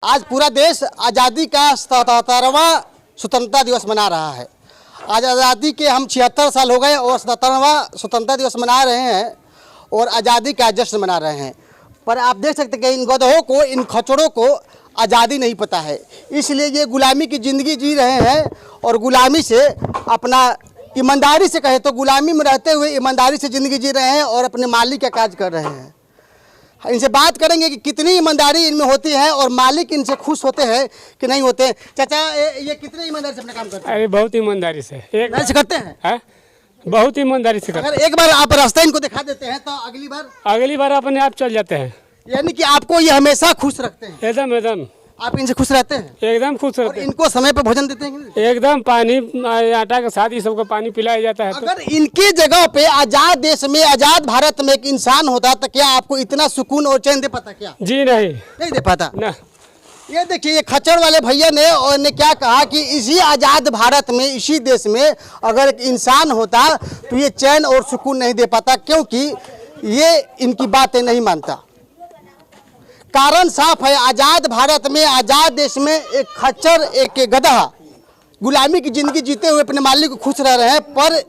आज पूरा देश आज़ादी का 77वां स्वतंत्रता दिवस मना रहा है। आज आज़ादी के हम 76 साल हो गए और 77वां स्वतंत्रता दिवस मना रहे हैं और आज़ादी का जश्न मना रहे हैं। पर आप देख सकते हैं कि इन गधों को, इन खच्चरों को आज़ादी नहीं पता है, इसलिए ये गुलामी की ज़िंदगी जी रहे हैं और गुलामी से अपना, ईमानदारी से कहे तो गुलामी में रहते हुए ईमानदारी से ज़िंदगी जी रहे हैं और अपने मालिक का काज कर रहे हैं। इनसे बात करेंगे कि कितनी ईमानदारी इनमें होती है और मालिक इनसे खुश होते हैं कि नहीं होते। चाचा, ये कितने ईमानदारी से अपना काम करते हैं? अरे बहुत ईमानदारी से से करते हैं। है? बहुत ईमानदारी से करते अगर एक बार आप रास्ता इनको दिखा देते हैं तो अगली बार अपने आप चल जाते हैं। यानी कि आपको ये हमेशा खुश रखते हैं। एकदम एकदम आप इनसे खुश रहते हैं? एकदम खुश और रहते हैं। इनको समय पर भोजन देते हैं? एकदम पानी, आटा के साथ ही सबको पानी पिलाया जाता है। अगर इनकी जगह पे आजाद देश में, आजाद भारत में एक इंसान होता तो क्या आपको इतना सुकून और चैन दे पाता? क्या जी नहीं दे पाता ना। ये देखिए, ये खच्चर वाले भैया ने क्या कहा कि इसी आज़ाद भारत में, इसी देश में अगर एक इंसान होता तो ये चैन और सुकून नहीं दे पाता, क्योंकि ये इनकी बातें नहीं मानता। कारण साफ है, आज़ाद भारत में, आज़ाद देश में एक खच्चर, एक गधा गुलामी की ज़िंदगी जीते हुए अपने मालिक को खुश रह रहे हैं। पर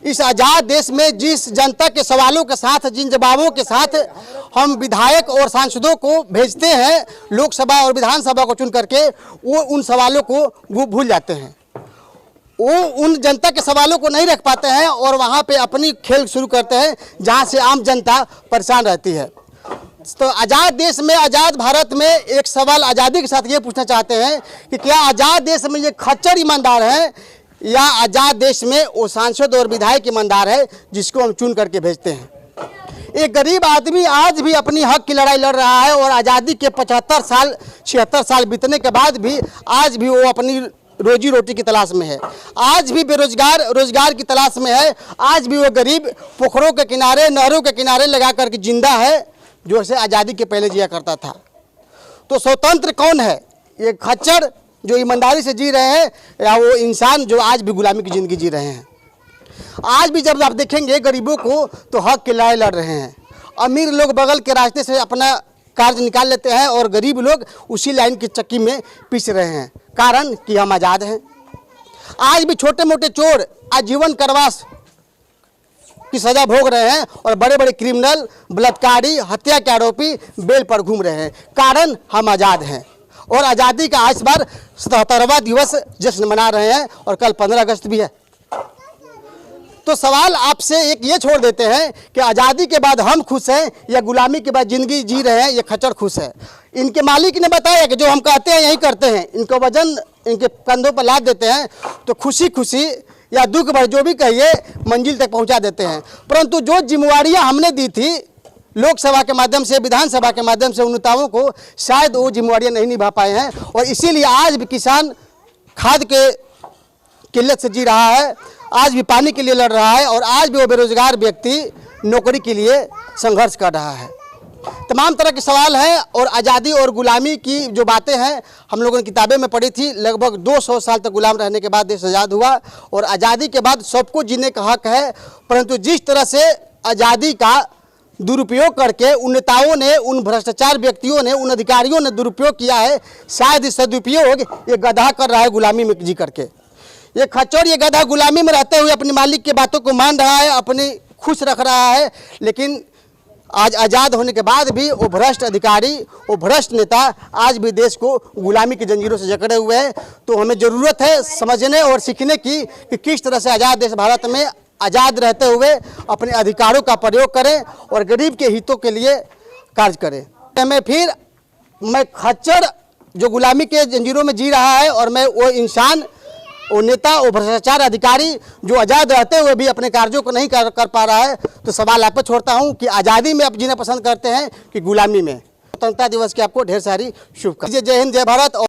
इस आज़ाद देश में जिस जनता के सवालों के साथ, जिन जवाबों के साथ हम विधायक और सांसदों को भेजते हैं लोकसभा और विधानसभा को चुन करके, वो उन सवालों को भूल जाते हैं। वो उन जनता के सवालों को नहीं रख पाते हैं और वहाँ पे अपनी खेल शुरू करते हैं जहाँ से आम जनता परेशान रहती है। तो आज़ाद देश में, आज़ाद भारत में एक सवाल आज़ादी के साथ ये पूछना चाहते हैं कि क्या आज़ाद देश में ये खच्चर ईमानदार है या आज़ाद देश में वो सांसद और विधायक ईमानदार है जिसको हम चुन करके भेजते हैं। एक गरीब आदमी आज भी अपनी हक की लड़ाई लड़ रहा है और आज़ादी के 76 साल बीतने के बाद भी आज भी वो अपनी रोजी रोटी की तलाश में है। आज भी बेरोजगार रोजगार की तलाश में है। आज भी वो गरीब पोखरों के किनारे, नहरों के किनारे लगा करके जिंदा है जो से आज़ादी के पहले जिया करता था। तो स्वतंत्र कौन है? ये खच्चर जो ईमानदारी से जी रहे हैं या वो इंसान जो आज भी गुलामी की ज़िंदगी जी रहे हैं? आज भी जब आप देखेंगे गरीबों को तो हक की लड़ाई लड़ रहे हैं। अमीर लोग बगल के रास्ते से अपना कार्य निकाल लेते हैं और गरीब लोग उसी लाइन की चक्की में पिस रहे हैं। कारण कि हम आज़ाद हैं। आज भी छोटे मोटे चोर आजीवन कारावास की सजा भोग रहे हैं और बड़े बड़े क्रिमिनल, बलात्कारी, हत्या के आरोपी बेल पर घूम रहे हैं। कारण हम आज़ाद हैं और आज़ादी का आज बार 77वां दिवस जश्न मना रहे हैं और कल 15 अगस्त भी है। तो सवाल आपसे एक ये छोड़ देते हैं कि आज़ादी के बाद हम खुश हैं या गुलामी के बाद ज़िंदगी जी रहे हैं ये खच्चर खुश है? इनके मालिक ने बताया कि जो हम कहते हैं यही करते हैं। इनको वजन इनके कंधों पर लाद देते हैं तो खुशी खुशी या दुख भर जो भी कहिए मंजिल तक पहुंचा देते हैं। परंतु जो जिम्मेवारियां हमने दी थी लोकसभा के माध्यम से, विधानसभा के माध्यम से उन नेताओं को, शायद वो जिम्मेवारियां नहीं निभा पाए हैं और इसीलिए आज भी किसान खाद के किल्लत से जी रहा है, आज भी पानी के लिए लड़ रहा है और आज भी वो बेरोजगार व्यक्ति नौकरी के लिए संघर्ष कर रहा है। तमाम तरह के सवाल हैं और आज़ादी और गुलामी की जो बातें हैं हम लोगों ने किताबें में पढ़ी थी। लगभग 200 साल तक गुलाम रहने के बाद देश आज़ाद हुआ और आज़ादी के बाद सबको जीने का हक है। परंतु जिस तरह से आज़ादी का दुरुपयोग करके उन नेताओं ने, उन भ्रष्टाचार व्यक्तियों ने, उन अधिकारियों ने दुरुपयोग किया है, शायद इस सदुपयोग ये गधा कर रहा है गुलामी में जी करके। ये खच्चर, ये गधा गुलामी में रहते हुए अपने मालिक की बातों को मान रहा है, अपनी खुश रख रहा है, लेकिन आज आज़ाद होने के बाद भी वो भ्रष्ट अधिकारी, वो भ्रष्ट नेता आज भी देश को गुलामी की जंजीरों से जकड़े हुए हैं। तो हमें ज़रूरत है समझने और सीखने की कि किस तरह से आज़ाद देश भारत में आज़ाद रहते हुए अपने अधिकारों का प्रयोग करें और गरीब के हितों के लिए कार्य करें। मैं खच्चर जो गुलामी के जंजीरों में जी रहा है और मैं वो इंसान, वो नेता, वो भ्रष्टाचार अधिकारी जो आज़ाद रहते हुए भी अपने कार्यों को नहीं कर पा रहा है। तो सवाल आप पर छोड़ता हूं कि आज़ादी में आप जीना पसंद करते हैं कि गुलामी में? स्वतंत्रता दिवस की आपको ढेर सारी शुभकामनाएं। जय हिंद, जय भारत।